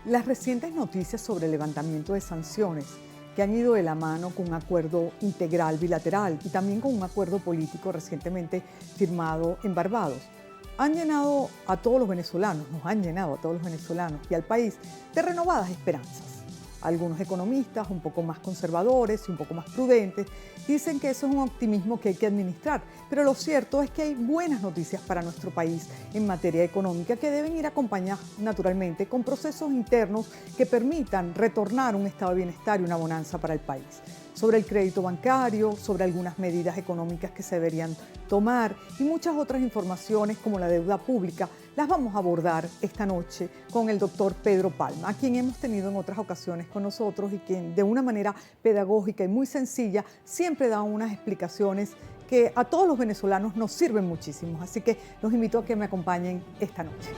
Las recientes noticias sobre el levantamiento de sanciones que han ido de la mano con un acuerdo integral bilateral y también con un acuerdo político recientemente firmado en Barbados, han llenado a todos los venezolanos, nos han llenado a todos los venezolanos y al país de renovadas esperanzas. Algunos economistas un poco más conservadores y un poco más prudentes dicen que eso es un optimismo que hay que administrar, pero lo cierto es que hay buenas noticias para nuestro país en materia económica que deben ir acompañadas naturalmente con procesos internos que permitan retornar un estado de bienestar y una bonanza para el país. Sobre el crédito bancario, sobre algunas medidas económicas que se deberían tomar y muchas otras informaciones como la deuda pública, las vamos a abordar esta noche con el doctor Pedro Palma, a quien hemos tenido en otras ocasiones con nosotros y quien de una manera pedagógica y muy sencilla siempre da unas explicaciones que a todos los venezolanos nos sirven muchísimo. Así que los invito a que me acompañen esta noche.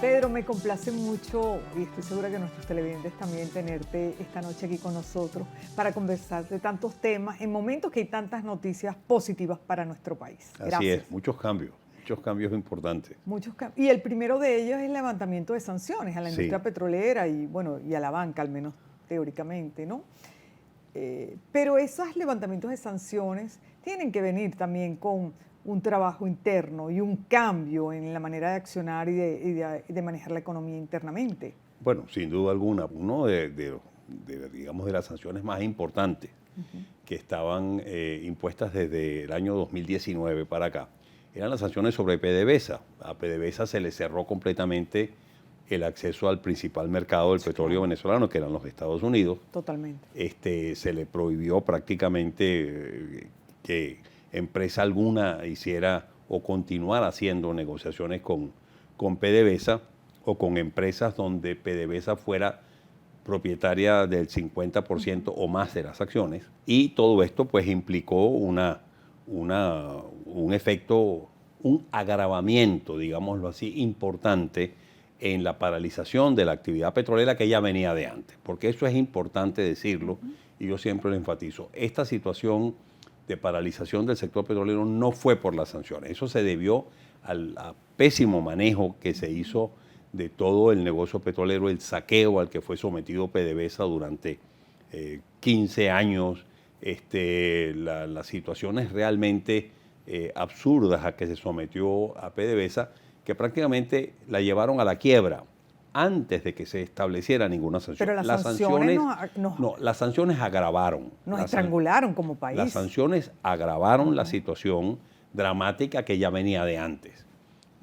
Pedro, me complace mucho y estoy segura que nuestros televidentes también tenerte esta noche aquí con nosotros para conversar de tantos temas en momentos que hay tantas noticias positivas para nuestro país. Gracias. Así es, muchos cambios importantes. Y el primero de ellos es el levantamiento de sanciones a la industria petrolera y, bueno, y a la banca, al menos teóricamente, ¿no? Pero esos levantamientos de sanciones tienen que venir también con un trabajo interno y un cambio en la manera de accionar y de manejar la economía internamente. Bueno, sin duda alguna, uno digamos, de las sanciones más importantes que estaban impuestas desde el año 2019 para acá, eran las sanciones sobre PDVSA. A PDVSA se le cerró completamente el acceso al principal mercado del petróleo venezolano, que eran los Estados Unidos. Totalmente. Se le prohibió prácticamente que empresa alguna hiciera o continuara haciendo negociaciones con PDVSA o con empresas donde PDVSA fuera propietaria del 50% o más de las acciones. Y todo esto pues implicó un efecto, un agravamiento, digámoslo así, importante en la paralización de la actividad petrolera que ya venía de antes. Porque eso es importante decirlo y yo siempre lo enfatizo. Esta situación de paralización del sector petrolero no fue por las sanciones. Eso se debió al pésimo manejo que se hizo de todo el negocio petrolero, el saqueo al que fue sometido PDVSA durante 15 años, las situaciones realmente absurdas a que se sometió a PDVSA, que prácticamente la llevaron a la quiebra antes de que se estableciera ninguna sanción. Pero las sanciones las sanciones agravaron. Nos estrangularon como país. Las sanciones agravaron la situación dramática que ya venía de antes.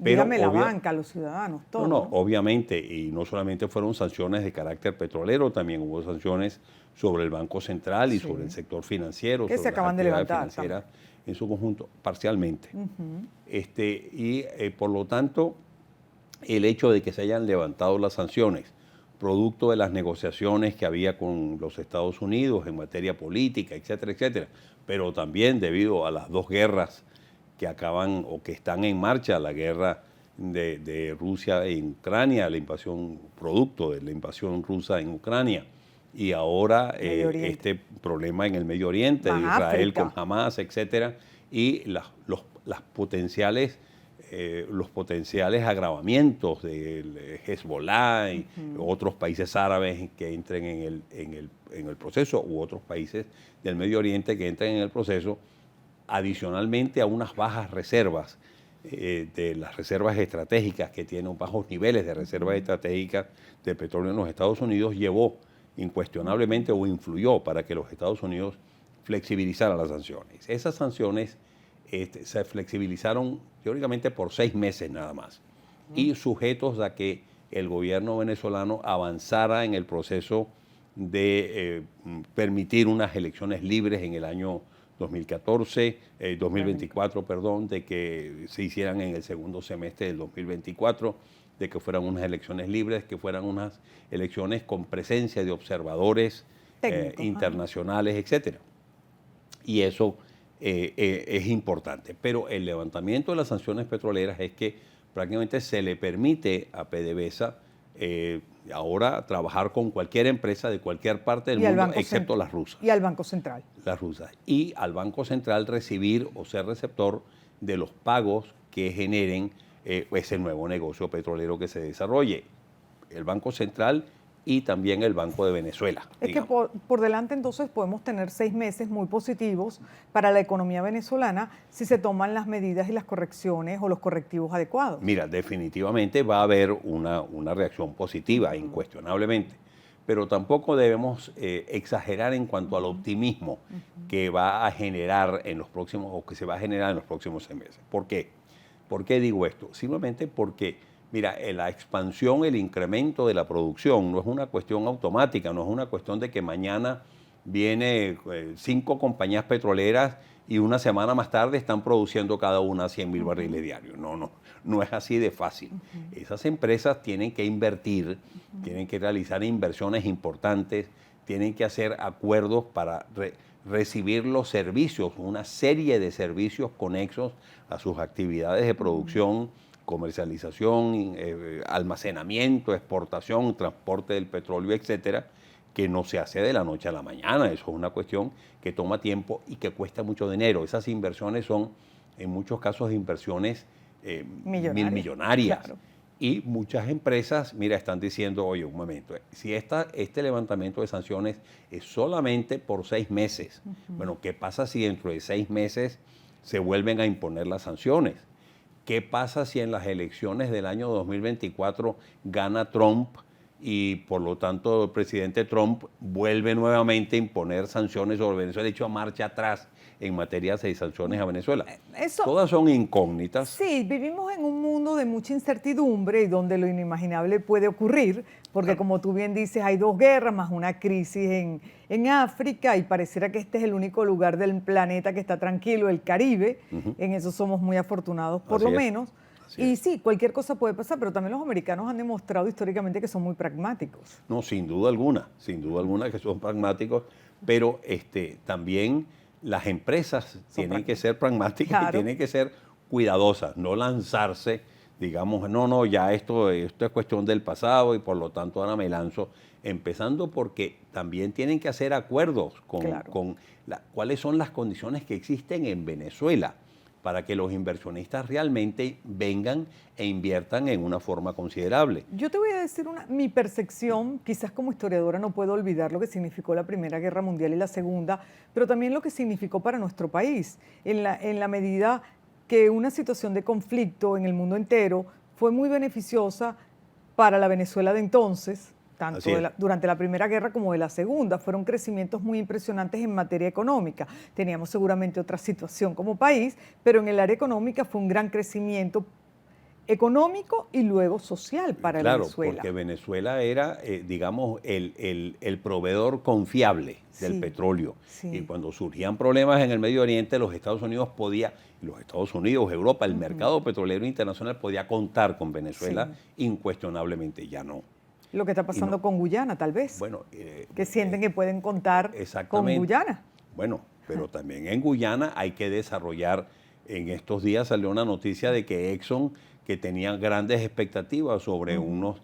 Pero dígame la banca, los ciudadanos, todo. No, obviamente, y no solamente fueron sanciones de carácter petrolero, también hubo sanciones sobre el Banco Central y sobre el sector financiero. Que se acaban de levantar. En su conjunto, parcialmente. Por lo tanto, el hecho de que se hayan levantado las sanciones, producto de las negociaciones que había con los Estados Unidos en materia política, etcétera, etcétera, pero también debido a las dos guerras que acaban o que están en marcha, la guerra de Rusia en Ucrania, la invasión, producto de la invasión rusa en Ucrania, y ahora este problema en el Medio Oriente, de Israel con Hamas, etcétera, y los potenciales agravamientos del Hezbollah y otros países árabes que entren en el proceso, u otros países del Medio Oriente que entren en el proceso, adicionalmente a unas bajas reservas, de las reservas estratégicas que tienen bajos niveles de reservas estratégicas de petróleo en los Estados Unidos, llevó incuestionablemente o influyó para que los Estados Unidos flexibilizaran las sanciones. Esas sanciones se flexibilizaron teóricamente por 6 meses nada más y sujetos a que el gobierno venezolano avanzara en el proceso de permitir unas elecciones libres en el año 2024, de que se hicieran en el segundo semestre del 2024, de que fueran unas elecciones libres, que fueran unas elecciones con presencia de observadores internacionales, etcétera. Y eso es importante. Pero el levantamiento de las sanciones petroleras es que prácticamente se le permite a PDVSA ahora trabajar con cualquier empresa de cualquier parte del mundo, excepto las rusas. Y al Banco Central. Las rusas. Y al Banco Central recibir o ser receptor de los pagos que generen ese nuevo negocio petrolero que se desarrolle. El Banco Central y también el Banco de Venezuela. Es digamos. Que por delante entonces podemos tener 6 meses muy positivos para la economía venezolana si se toman las medidas y las correcciones o los correctivos adecuados. Mira, definitivamente va a haber una reacción positiva, incuestionablemente, pero tampoco debemos exagerar en cuanto al optimismo que va a generar en los próximos, o que se va a generar en los próximos 6 meses. ¿Por qué? ¿Por qué digo esto? Simplemente porque mira, la expansión, el incremento de la producción no es una cuestión automática, no es una cuestión de que mañana viene 5 compañías petroleras y una semana más tarde están produciendo cada una 100.000 barriles diarios. No es así de fácil. Esas empresas tienen que invertir, tienen que realizar inversiones importantes, tienen que hacer acuerdos para recibir los servicios, una serie de servicios conexos a sus actividades de producción, comercialización, almacenamiento, exportación, transporte del petróleo, etcétera, que no se hace de la noche a la mañana. Eso es una cuestión que toma tiempo y que cuesta mucho dinero. Esas inversiones son, en muchos casos, inversiones millonarias. Claro. Y muchas empresas, mira, están diciendo, oye, un momento, si este levantamiento de sanciones es solamente por 6 meses, bueno, ¿qué pasa si dentro de 6 meses se vuelven a imponer las sanciones? ¿Qué pasa si en las elecciones del año 2024 gana Trump y por lo tanto el presidente Trump vuelve nuevamente a imponer sanciones sobre Venezuela, de hecho marcha atrás en materia de sanciones a Venezuela? Todas son incógnitas. Sí, vivimos en un mundo de mucha incertidumbre y donde lo inimaginable puede ocurrir, porque como tú bien dices, hay 2 guerras más una crisis en África y pareciera que este es el único lugar del planeta que está tranquilo, el Caribe. En eso somos muy afortunados por lo menos. Y sí, cualquier cosa puede pasar, pero también los americanos han demostrado históricamente que son muy pragmáticos. No, sin duda alguna que son pragmáticos, pero también las empresas tienen que ser pragmáticas, claro, y tienen que ser cuidadosas, no lanzarse, digamos, no, ya esto es cuestión del pasado y por lo tanto ahora me lanzo, empezando porque también tienen que hacer acuerdos con cuáles son las condiciones que existen en Venezuela para que los inversionistas realmente vengan e inviertan en una forma considerable. Yo te voy a decir mi percepción, quizás como historiadora no puedo olvidar lo que significó la Primera Guerra Mundial y la Segunda, pero también lo que significó para nuestro país, en la medida que una situación de conflicto en el mundo entero fue muy beneficiosa para la Venezuela de entonces, tanto durante la Primera Guerra como de la Segunda. Fueron crecimientos muy impresionantes en materia económica. Teníamos seguramente otra situación como país, pero en el área económica fue un gran crecimiento económico y luego social para Venezuela. Claro, porque Venezuela era, digamos, el proveedor confiable del petróleo. Y cuando surgían problemas en el Medio Oriente, los Estados Unidos, Europa, el mercado petrolero internacional podía contar con Venezuela incuestionablemente, ya no. Lo que está pasando con Guyana, tal vez. Bueno, que sienten que pueden contar con Guyana. Bueno, pero también en Guyana hay que desarrollar. En estos días salió una noticia de que Exxon, que tenía grandes expectativas sobre unos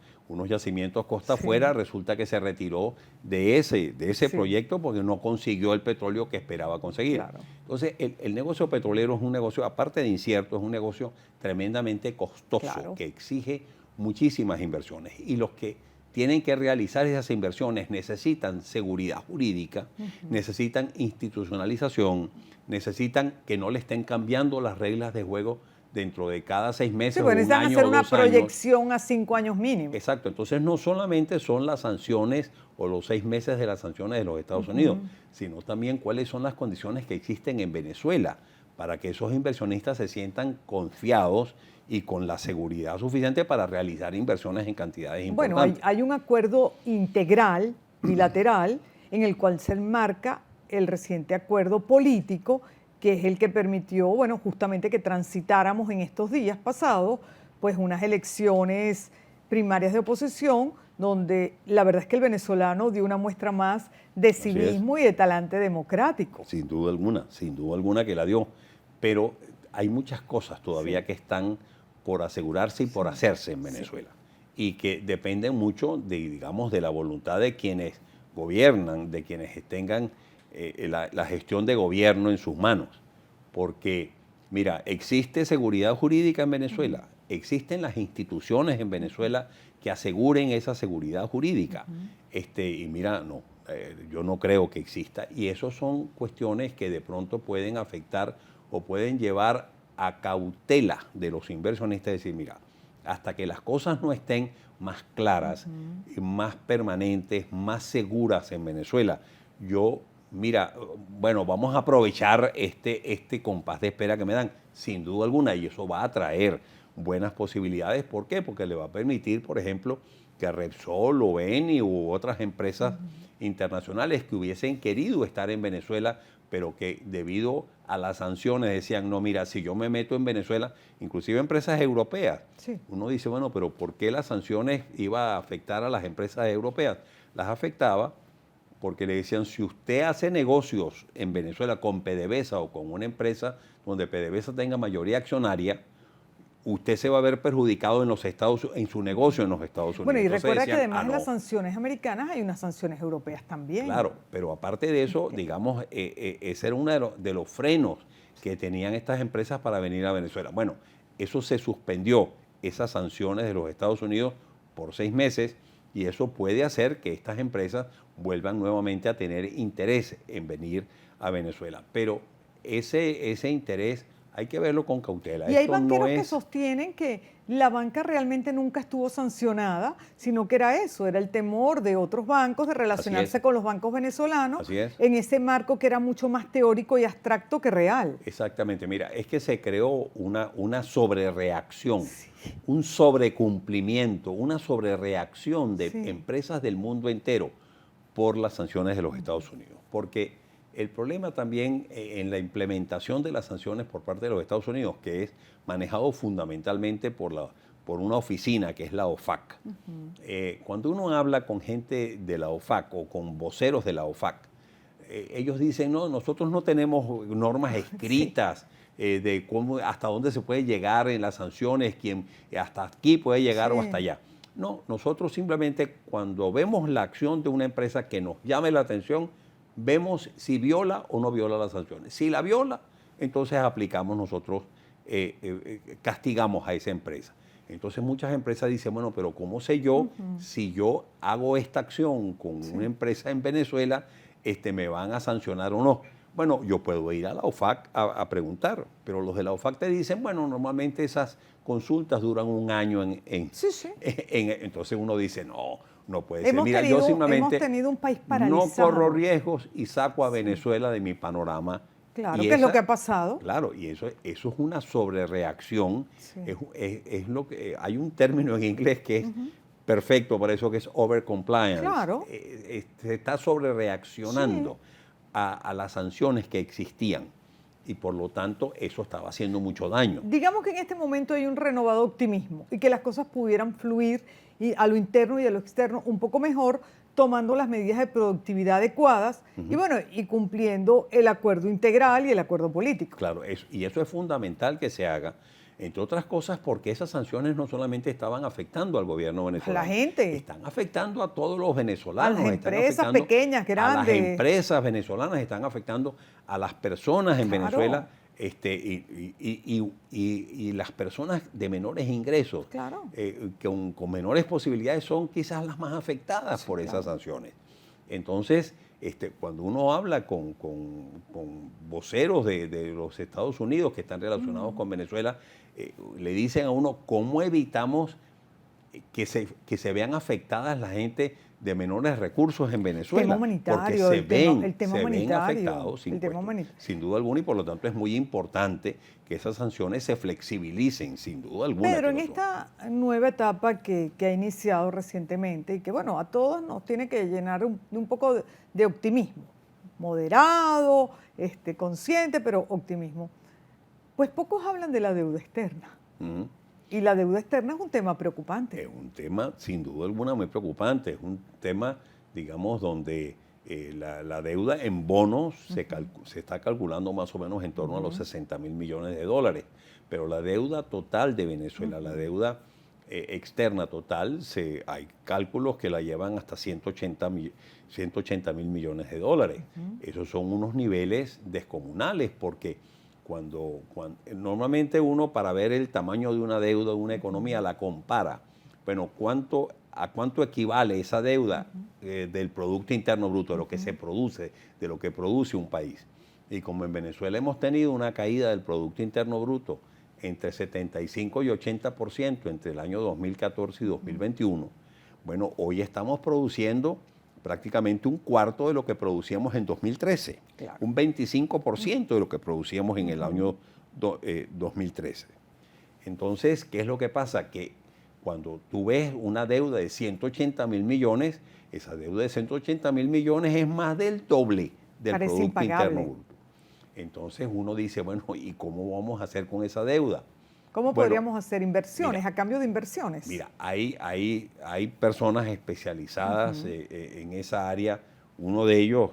yacimientos costa afuera, resulta que se retiró de ese proyecto porque no consiguió el petróleo que esperaba conseguir. Claro. Entonces, el negocio petrolero es un negocio, aparte de incierto, es un negocio tremendamente costoso, que exige muchísimas inversiones. Y los que tienen que realizar esas inversiones necesitan seguridad jurídica, necesitan institucionalización, necesitan que no le estén cambiando las reglas de juego dentro de cada 6 meses o un año o 2 años. Hacer una proyección a 5 años mínimo. Exacto. Entonces no solamente son las sanciones o los 6 meses de las sanciones de los Estados Unidos, sino también cuáles son las condiciones que existen en Venezuela para que esos inversionistas se sientan confiados y con la seguridad suficiente para realizar inversiones en cantidades importantes. Bueno, hay un acuerdo integral, bilateral, en el cual se enmarca el reciente acuerdo político, que es el que permitió, bueno, justamente que transitáramos en estos días pasados, pues unas elecciones primarias de oposición, donde la verdad es que el venezolano dio una muestra más de civismo y de talante democrático. Sin duda alguna que la dio, pero hay muchas cosas todavía que están por asegurarse y por hacerse en Venezuela. y que dependen mucho de, digamos, de la voluntad de quienes gobiernan, de quienes tengan la gestión de gobierno en sus manos. Porque, mira, existe seguridad jurídica en Venezuela, existen las instituciones en Venezuela que aseguren esa seguridad jurídica. Y mira, no, yo no creo que exista. Y eso son cuestiones que de pronto pueden afectar o pueden llevar a cautela de los inversionistas, decir, mira, hasta que las cosas no estén más claras, más permanentes, más seguras en Venezuela, mira, bueno, vamos a aprovechar este compás de espera que me dan, sin duda alguna, y eso va a traer buenas posibilidades. ¿Por qué? Porque le va a permitir, por ejemplo, que Repsol o Eni u otras empresas internacionales que hubiesen querido estar en Venezuela, pero que debido a las sanciones decían, no, mira, si yo me meto en Venezuela, inclusive empresas europeas, uno dice, bueno, pero ¿por qué las sanciones iban a afectar a las empresas europeas? Las afectaba porque le decían, si usted hace negocios en Venezuela con PDVSA o con una empresa donde PDVSA tenga mayoría accionaria, usted se va a ver perjudicado en su negocio en los Estados Unidos. Bueno, y entonces recuerda decían, que además de las sanciones americanas hay unas sanciones europeas también. Claro, pero aparte de eso, digamos, ese era uno de los frenos que tenían estas empresas para venir a Venezuela. Bueno, eso se suspendió, esas sanciones de los Estados Unidos por 6 meses, y eso puede hacer que estas empresas vuelvan nuevamente a tener interés en venir a Venezuela. Pero ese interés hay que verlo con cautela. Y hay banqueros que sostienen que la banca realmente nunca estuvo sancionada, sino que era eso, era el temor de otros bancos de relacionarse con los bancos venezolanos en ese marco que era mucho más teórico y abstracto que real. Exactamente, mira, es que se creó una sobrereacción, un sobrecumplimiento, una sobrereacción de empresas del mundo entero por las sanciones de los Estados Unidos. Porque el problema también en la implementación de las sanciones por parte de los Estados Unidos, que es manejado fundamentalmente por una oficina que es la OFAC. Cuando uno habla con gente de la OFAC o con voceros de la OFAC, ellos dicen, no, nosotros no tenemos normas escritas de cómo, hasta dónde se puede llegar en las sanciones, quién hasta aquí puede llegar o hasta allá. No, nosotros simplemente cuando vemos la acción de una empresa que nos llame la atención, vemos si viola o no viola las sanciones. Si la viola, entonces aplicamos nosotros, castigamos a esa empresa. Entonces muchas empresas dicen, bueno, pero ¿cómo sé yo si yo hago esta acción con una empresa en Venezuela, me van a sancionar o no? Bueno, yo puedo ir a la OFAC a preguntar, pero los de la OFAC te dicen, bueno, normalmente esas consultas duran 1 año entonces uno dice, no puede ser. Mira, yo simplemente hemos tenido un país paralizado. No corro riesgos y saco a Venezuela de mi panorama. Claro, que es lo que ha pasado. Claro, y eso es una sobrereacción. Es lo que, hay un término en inglés que es perfecto para eso, que es overcompliance. Claro. Se está sobrereaccionando a las sanciones que existían. Y por lo tanto, eso estaba haciendo mucho daño. Digamos que en este momento hay un renovado optimismo y que las cosas pudieran fluir y a lo interno y a lo externo un poco mejor, tomando las medidas de productividad adecuadas y cumpliendo el acuerdo integral y el acuerdo político. Claro, y eso es fundamental que se haga, entre otras cosas porque esas sanciones no solamente estaban afectando al gobierno venezolano. A la gente. Están afectando a todos los venezolanos. A las empresas pequeñas, grandes. A las empresas venezolanas, están afectando a las personas en Venezuela. Y las personas de menores ingresos, con menores posibilidades, son quizás las más afectadas por esas sanciones. Entonces, cuando uno habla con voceros de los Estados Unidos que están relacionados con Venezuela, le dicen a uno cómo evitamos que se vean afectadas la gente de menores recursos en Venezuela. El tema humanitario, porque el tema ven afectados humanitario. sin duda alguna, y por lo tanto es muy importante que esas sanciones se flexibilicen, sin duda alguna. Pedro, en esta nueva etapa que ha iniciado recientemente y que, bueno, a todos nos tiene que llenar un poco de optimismo, moderado, consciente, pero optimismo, pues pocos hablan de la deuda externa. Y la deuda externa es un tema preocupante. Es un tema, sin duda alguna, muy preocupante. Es un tema, digamos, donde la deuda en bonos se está calculando más o menos en torno a los 60.000 millones de dólares. Pero la deuda total de Venezuela, la deuda externa total, hay cálculos que la llevan hasta 180.000 millones de dólares. Esos son unos niveles descomunales porque cuando normalmente uno, para ver el tamaño de una deuda de una economía, la compara. Bueno, ¿a cuánto equivale esa deuda del Producto Interno Bruto, de lo que se produce, de lo que produce un país? Y como en Venezuela hemos tenido una caída del Producto Interno Bruto entre 75 y 80% entre el año 2014 y 2021, bueno, hoy estamos produciendo prácticamente un cuarto de lo que producíamos en 2013, claro. Un 25% de lo que producíamos en el año 2013. Entonces, ¿qué es lo que pasa? Que cuando tú ves una deuda de 180.000 millones, esa deuda de 180.000 millones es más del doble del Producto Interno Bruto. Entonces uno dice, bueno, ¿y cómo vamos a hacer con esa deuda? ¿Cómo podríamos hacer inversiones, a cambio de inversiones? Mira, hay personas especializadas en esa área. Uno de ellos,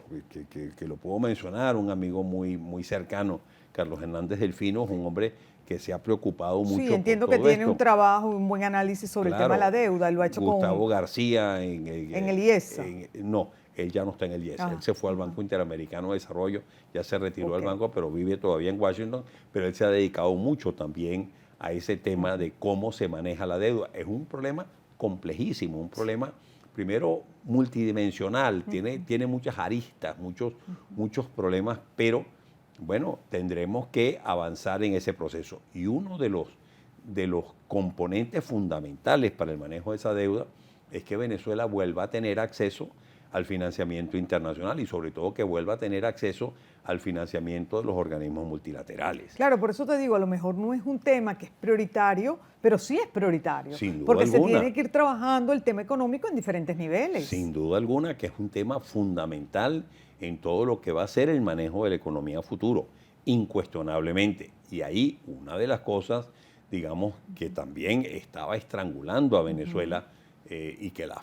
que lo puedo mencionar, un amigo muy cercano, Carlos Hernández Delfino, es un hombre que se ha preocupado mucho. Sí, entiendo que tiene un trabajo, un buen análisis sobre el tema de la deuda. Lo ha hecho Gustavo García en el IESA. No, él ya no está en el IESA. Él se fue al Banco Interamericano de Desarrollo, ya se retiró del banco, pero vive todavía en Washington. Pero él se ha dedicado mucho también a ese tema de cómo se maneja la deuda. Es un problema complejísimo, un problema, primero, multidimensional, tiene muchas aristas, muchos problemas, pero bueno, tendremos que avanzar en ese proceso. Y uno de los componentes fundamentales para el manejo de esa deuda es que Venezuela vuelva a tener acceso al financiamiento internacional y sobre todo que vuelva a tener acceso al financiamiento de los organismos multilaterales. Claro, por eso te digo, a lo mejor no es un tema que es prioritario, pero sí es prioritario. Sin duda porque alguna. Se tiene que ir trabajando el tema económico en diferentes niveles. Sin duda alguna que es un tema fundamental en todo lo que va a ser el manejo de la economía futuro, incuestionablemente. Y ahí una de las cosas, digamos, que también estaba estrangulando a Venezuela y que la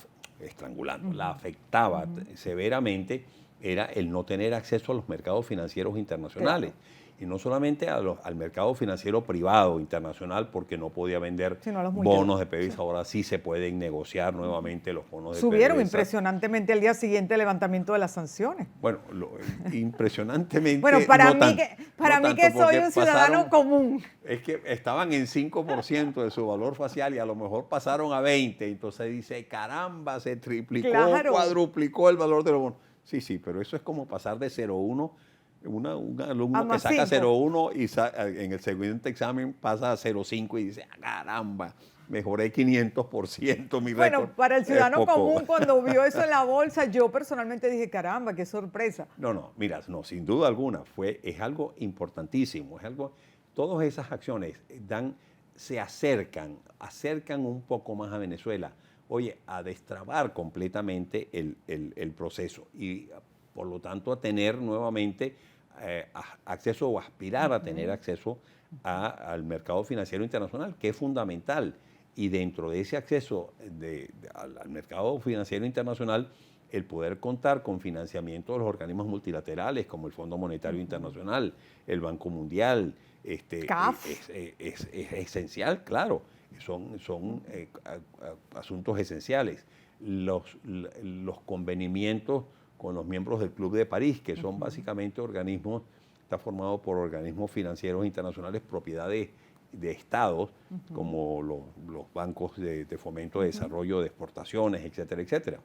afectaba severamente, era el no tener acceso a los mercados financieros internacionales. Claro. Y no solamente al mercado financiero privado internacional, porque no podía vender bonos de PDVSA. Ahora sí se pueden negociar nuevamente los bonos de PDVSA. Subieron impresionantemente al día siguiente el levantamiento de las sanciones. Bueno, impresionantemente. Bueno, para mí que soy un ciudadano común. Es que estaban en 5% de su valor facial y a lo mejor pasaron a 20%. Entonces dice, caramba, se triplicó, cuadruplicó el valor de los bonos. Sí, pero eso es como pasar de 0,1. Un alumno que saca 0,1 y en el siguiente examen pasa a 0,5 y dice, caramba, mejoré 500% mi récord. Bueno, para el ciudadano común, cuando vio eso en la bolsa, yo personalmente dije, caramba, qué sorpresa. No, mira, sin duda alguna, es algo importantísimo, todas esas acciones se acercan un poco más a Venezuela, a destrabar completamente el proceso y por lo tanto a tener nuevamente acceso o aspirar a tener acceso al mercado financiero internacional, que es fundamental. Y dentro de ese acceso al mercado financiero internacional, el poder contar con financiamiento de los organismos multilaterales como el Fondo Monetario Internacional, el Banco Mundial, CAF. Es esencial, claro. Son asuntos esenciales. Los convenimientos con los miembros del Club de París, que son básicamente organismos, está formado por organismos financieros internacionales, propiedades de estados, como los bancos de fomento de desarrollo, de exportaciones, etcétera, etcétera.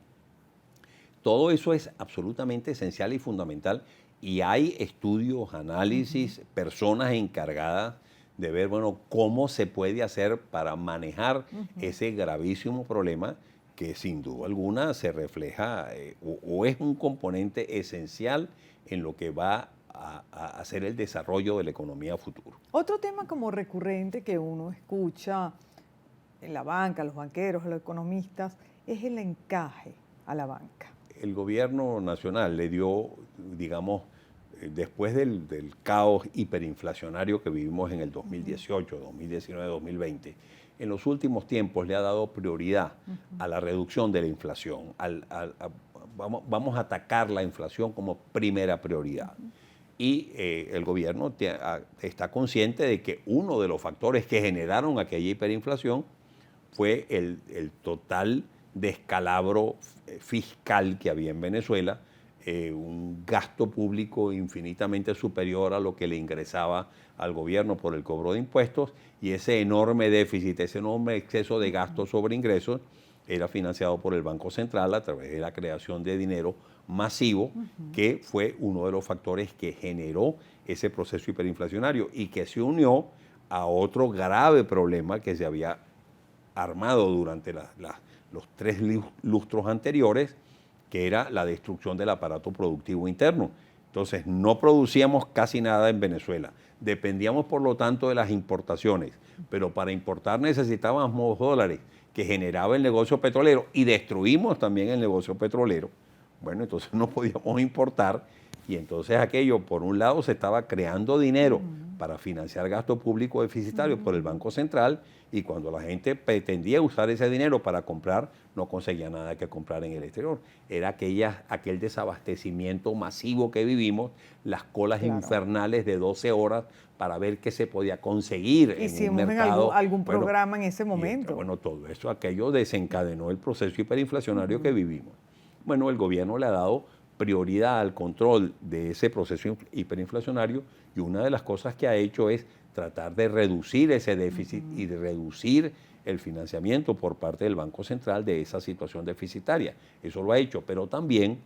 Todo eso es absolutamente esencial y fundamental y hay estudios, análisis, personas encargadas de ver, cómo se puede hacer para manejar ese gravísimo problema que sin duda alguna se refleja o es un componente esencial en lo que va a hacer el desarrollo de la economía futuro. Otro tema como recurrente que uno escucha en la banca, los banqueros, los economistas, es el encaje a la banca. El gobierno nacional le dio, digamos, después del caos hiperinflacionario que vivimos en el 2018, 2019, 2020, en los últimos tiempos le ha dado prioridad a la reducción de la inflación. Vamos a atacar la inflación como primera prioridad. Y el gobierno está consciente de que uno de los factores que generaron aquella hiperinflación fue el total descalabro fiscal que había en Venezuela, un gasto público infinitamente superior a lo que le ingresaba al gobierno por el cobro de impuestos, y ese enorme déficit, ese enorme exceso de gastos sobre ingresos era financiado por el Banco Central a través de la creación de dinero masivo, que fue uno de los factores que generó ese proceso hiperinflacionario y que se unió a otro grave problema que se había armado durante los 3 lustros anteriores, que era la destrucción del aparato productivo interno. Entonces, no producíamos casi nada en Venezuela. Dependíamos, por lo tanto, de las importaciones. Pero para importar necesitábamos dólares que generaba el negocio petrolero, y destruimos también el negocio petrolero. Bueno, entonces no podíamos importar, y entonces aquello, por un lado, se estaba creando dinero para financiar gasto público deficitario por el Banco Central, y cuando la gente pretendía usar ese dinero para comprar, no conseguía nada que comprar en el exterior. Era aquel desabastecimiento masivo que vivimos, las colas infernales de 12 horas para ver qué se podía conseguir en un mercado. Algún programa en ese momento. Bueno, todo eso, aquello desencadenó el proceso hiperinflacionario que vivimos. Bueno, el gobierno le ha dado prioridad al control de ese proceso hiperinflacionario, y una de las cosas que ha hecho es tratar de reducir ese déficit y de reducir el financiamiento por parte del Banco Central de esa situación deficitaria. Eso lo ha hecho, pero también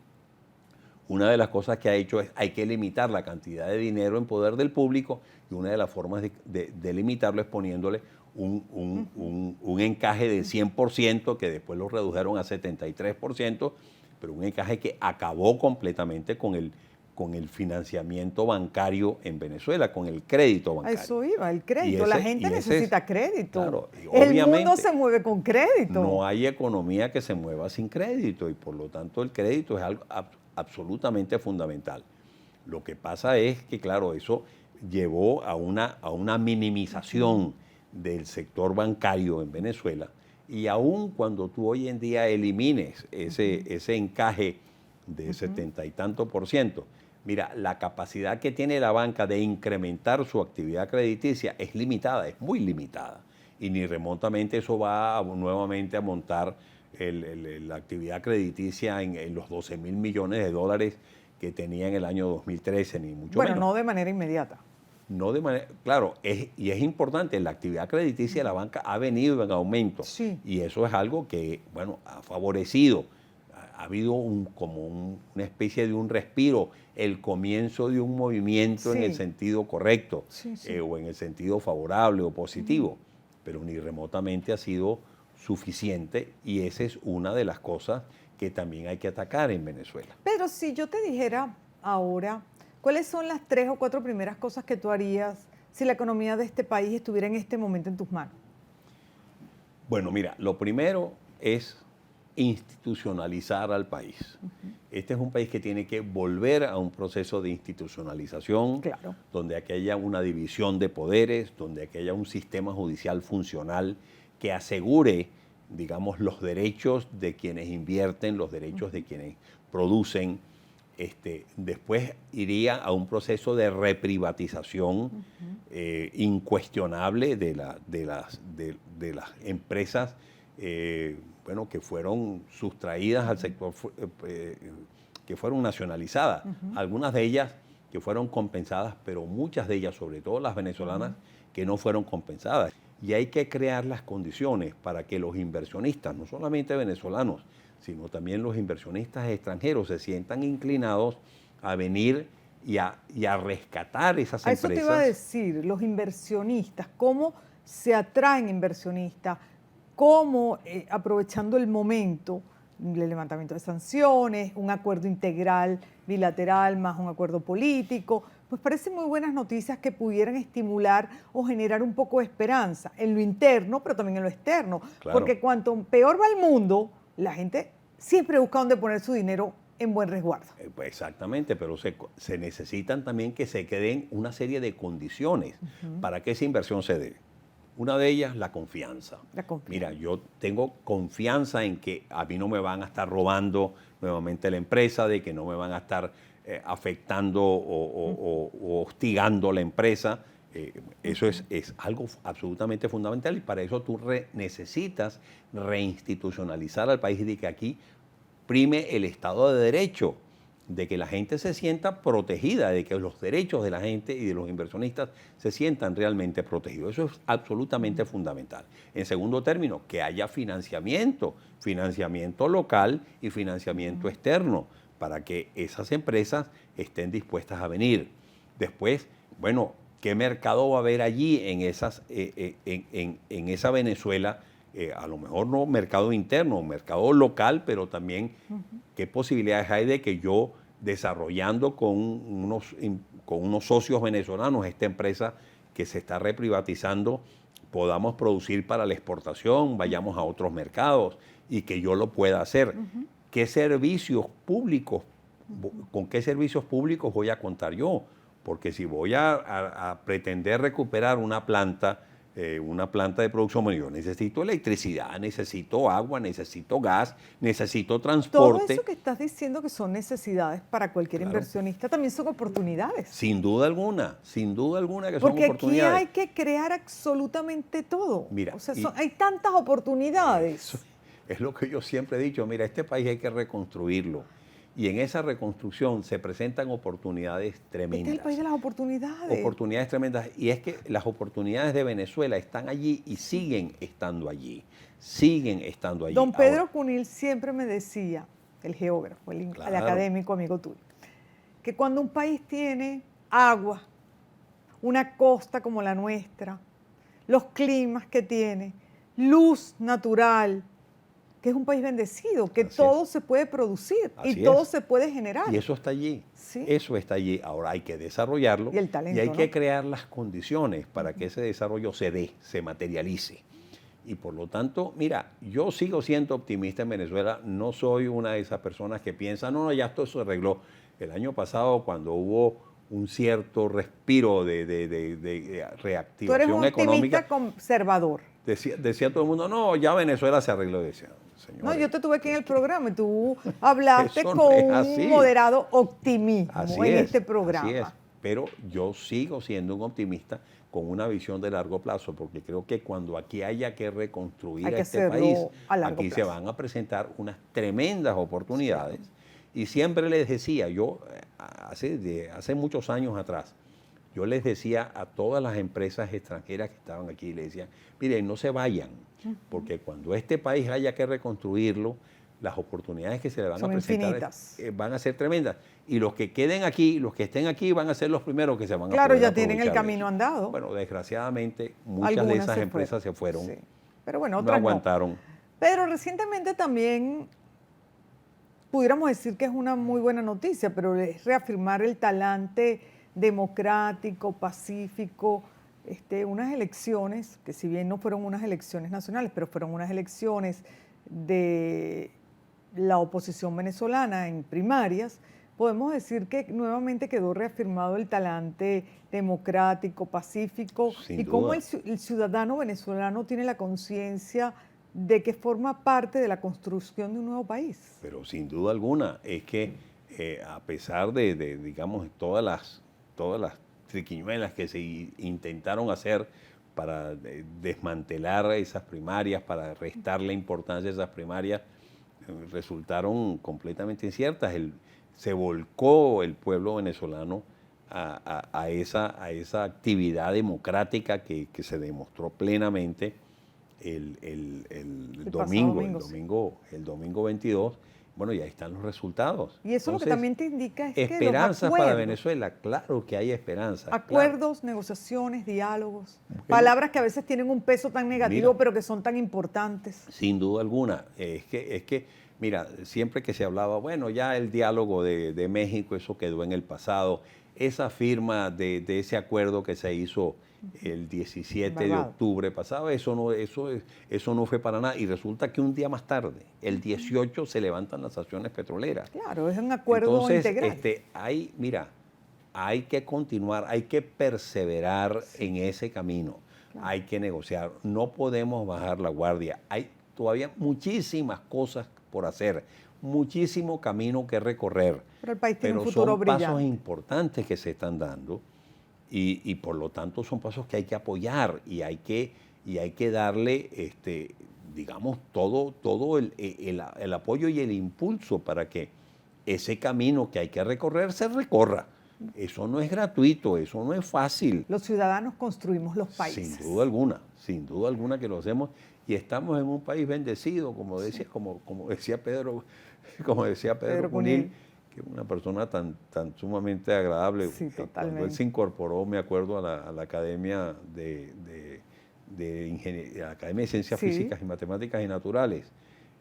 una de las cosas que ha hecho es hay que limitar la cantidad de dinero en poder del público, y una de las formas de limitarlo es poniéndole un encaje de 100%, que después lo redujeron a 73%, pero un encaje que acabó completamente con el financiamiento bancario en Venezuela, con el crédito bancario. A eso iba, el crédito. La gente necesita crédito. Claro, el mundo se mueve con crédito. No hay economía que se mueva sin crédito, y por lo tanto el crédito es algo absolutamente fundamental. Lo que pasa es que, claro, eso llevó a una minimización del sector bancario en Venezuela, y aún cuando tú hoy en día elimines ese encaje de 70 y tanto %, mira, la capacidad que tiene la banca de incrementar su actividad crediticia es limitada, es muy limitada, y ni remotamente eso va nuevamente a montar la actividad crediticia en los 12.000 millones de dólares que tenía en el año 2013, ni mucho menos. Bueno, no de manera inmediata. No de manera, claro, y es importante, la actividad crediticia de la banca ha venido en aumento, y eso es algo que, bueno, ha favorecido, ha habido una especie de un respiro, el comienzo de un movimiento en el sentido correcto, o en el sentido favorable o positivo, pero ni remotamente ha sido suficiente, y esa es una de las cosas que también hay que atacar en Venezuela. Pero si yo te dijera ahora, ¿cuáles son las 3 o 4 primeras cosas que tú harías si la economía de este país estuviera en este momento en tus manos? Bueno, mira, lo primero es institucionalizar al país. Este es un país que tiene que volver a un proceso de institucionalización, donde aquí haya una división de poderes, donde aquí haya un sistema judicial funcional que asegure, digamos, los derechos de quienes invierten, los derechos de quienes producen. Después iría a un proceso de reprivatización incuestionable de las empresas que fueron sustraídas al sector, que fueron nacionalizadas. Algunas de ellas que fueron compensadas, pero muchas de ellas, sobre todo las venezolanas, que no fueron compensadas. Y hay que crear las condiciones para que los inversionistas, no solamente venezolanos, sino también los inversionistas extranjeros, se sientan inclinados a venir y a rescatar esas empresas. A eso te iba a decir, los inversionistas, ¿cómo se atraen inversionistas? ¿Cómo, aprovechando el momento, el levantamiento de sanciones, un acuerdo integral bilateral más un acuerdo político, pues parecen muy buenas noticias que pudieran estimular o generar un poco de esperanza en lo interno, pero también en lo externo? Porque cuanto peor va el mundo, la gente siempre busca dónde poner su dinero en buen resguardo. Exactamente, pero se necesitan también que se queden una serie de condiciones para que esa inversión se dé. Una de ellas, la confianza. Mira, yo tengo confianza en que a mí no me van a estar robando nuevamente la empresa, de que no me van a estar afectando o hostigando la empresa. Eso es algo absolutamente fundamental y para eso tú necesitas reinstitucionalizar al país y de que aquí prime el Estado de Derecho, de que la gente se sienta protegida, de que los derechos de la gente y de los inversionistas se sientan realmente protegidos. Eso es absolutamente fundamental. En segundo término, que haya financiamiento local y financiamiento externo, para que esas empresas estén dispuestas a venir. Después, bueno, ¿qué mercado va a haber allí en esa Venezuela? A lo mejor no mercado interno, mercado local, pero también qué posibilidades hay de que yo, desarrollando con unos socios venezolanos esta empresa que se está reprivatizando, podamos producir para la exportación, vayamos a otros mercados y que yo lo pueda hacer. ¿Qué servicios públicos, con qué servicios públicos voy a contar yo? Porque si voy a pretender recuperar una planta de producción, bueno, yo necesito electricidad, necesito agua, necesito gas, necesito transporte. Todo eso que estás diciendo que son necesidades para cualquier inversionista también son oportunidades. Sin duda alguna que son oportunidades. Porque aquí hay que crear absolutamente todo. Mira, o sea, hay tantas oportunidades. Es lo que yo siempre he dicho, mira, este país hay que reconstruirlo. Y en esa reconstrucción se presentan oportunidades tremendas. Este es el país de las oportunidades. Oportunidades tremendas. Y es que las oportunidades de Venezuela están allí y siguen estando allí. Siguen estando allí. Don Pedro Cunil siempre me decía, el geógrafo, el académico amigo tuyo, que cuando un país tiene agua, una costa como la nuestra, los climas que tiene, luz natural, que es un país bendecido, que todo se puede producir y todo se puede generar. Y eso está allí. ¿Sí? Eso está allí. Ahora hay que desarrollarlo y el talento, y hay que crear las condiciones para que ese desarrollo se dé, se materialice. Y por lo tanto, mira, yo sigo siendo optimista en Venezuela. No soy una de esas personas que piensan, no, ya esto se arregló. El año pasado, cuando hubo un cierto respiro de reactivación económica. Tú eres un optimista conservador. Decía todo el mundo, no, ya Venezuela se arregló. Decía, señores, no, yo te tuve aquí en el programa y tú hablaste con un moderado optimismo en este programa. Así es, pero yo sigo siendo un optimista con una visión de largo plazo, porque creo que cuando aquí haya que reconstruir a este país, aquí se van a presentar unas tremendas oportunidades. Sí. Y siempre les decía, yo hace muchos años atrás, yo les decía a todas las empresas extranjeras que estaban aquí, les decía, miren, no se vayan, porque cuando este país haya que reconstruirlo, las oportunidades que se le van a presentar van a ser tremendas. Y los que queden aquí, los que estén aquí, van a ser los primeros que se van a poder aprovechar. Claro, ya tienen el camino andado. Bueno, desgraciadamente, muchas de esas empresas se fueron. Sí. Pero bueno, otras no aguantaron. Pero recientemente también pudiéramos decir que es una muy buena noticia, pero es reafirmar el talante democrático, pacífico, unas elecciones, que si bien no fueron unas elecciones nacionales, pero fueron unas elecciones de la oposición venezolana en primarias, podemos decir que nuevamente quedó reafirmado el talante democrático, pacífico, y cómo el ciudadano venezolano tiene la conciencia de que forma parte de la construcción de un nuevo país. Pero sin duda alguna, es que a pesar de digamos, todas las triquiñuelas que se intentaron hacer para desmantelar esas primarias, para restar la importancia de esas primarias, resultaron completamente inciertas. Se volcó el pueblo venezolano a esa actividad democrática que se demostró plenamente el domingo 22. Bueno, y ahí están los resultados. Y eso. Entonces, lo que también te indica es que esperanzas para Venezuela, claro que hay esperanzas. Acuerdos, claro. Negociaciones, diálogos, palabras que a veces tienen un peso tan negativo, pero que son tan importantes. Sin duda alguna. Es que, mira, siempre que se hablaba, bueno, ya el diálogo de México, eso quedó en el pasado. Esa firma de ese acuerdo que se hizo el 17 de octubre pasado, eso no fue para nada. Y resulta que un día más tarde, el 18, se levantan las acciones petroleras. Claro, es un acuerdo integral. Hay que continuar, hay que perseverar en ese camino. Claro. Hay que negociar, no podemos bajar la guardia. Hay todavía muchísimas cosas por hacer, muchísimo camino que recorrer. Pero el país tiene un futuro brillante. Son pasos importantes que se están dando y por lo tanto son pasos que hay que apoyar y hay que darle, digamos, todo el apoyo y el impulso para que ese camino que hay que recorrer se recorra. Eso no es gratuito, eso no es fácil. Los ciudadanos construimos los países. Sin duda alguna que lo hacemos y estamos en un país bendecido, como decía, como decía Pedro Cunil, que es una persona tan sumamente agradable. Sí, cuando él se incorporó, me acuerdo, a la Academia de Ciencias Físicas y Matemáticas y Naturales,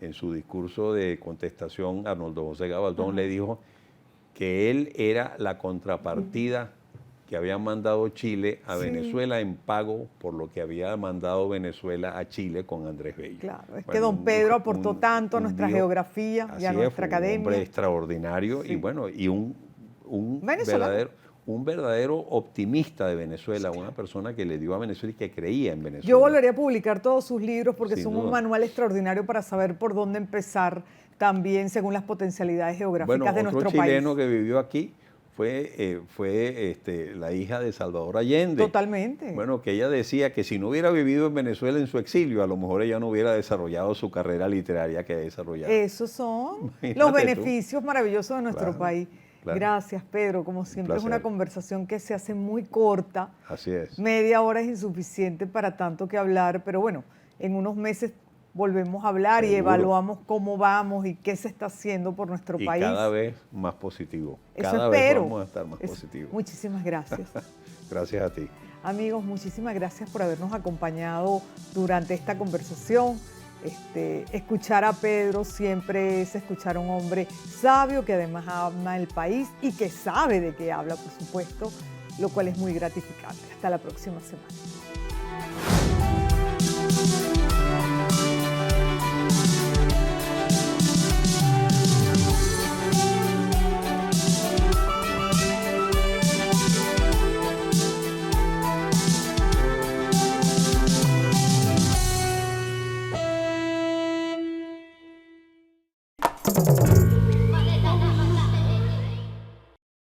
en su discurso de contestación, Arnoldo José Gabaldón le dijo que él era la contrapartida que había mandado Chile a Venezuela en pago por lo que había mandado Venezuela a Chile con Andrés Bello. Claro, es que don Pedro aportó tanto a nuestra geografía y a nuestra academia. Un hombre extraordinario y bueno, y un verdadero optimista de Venezuela, una persona que le dio a Venezuela y que creía en Venezuela. Yo volvería a publicar todos sus libros porque son un manual extraordinario para saber por dónde empezar también según las potencialidades geográficas de nuestro país. Otro chileno que vivió aquí fue la hija de Salvador Allende. Totalmente. Bueno, que ella decía que si no hubiera vivido en Venezuela en su exilio, a lo mejor ella no hubiera desarrollado su carrera literaria que ha desarrollado. Esos son los beneficios maravillosos de nuestro país. Claro. Gracias, Pedro. Como siempre, es una conversación que se hace muy corta. Así es. Media hora es insuficiente para tanto que hablar, pero bueno, en unos meses volvemos a hablar y evaluamos cómo vamos y qué se está haciendo por nuestro país. Cada vez más positivo. Cada vez vamos a estar más positivos. Muchísimas gracias. Gracias a ti. Amigos, muchísimas gracias por habernos acompañado durante esta conversación. Escuchar a Pedro siempre es escuchar a un hombre sabio que además ama el país y que sabe de qué habla, por supuesto, lo cual es muy gratificante. Hasta la próxima semana.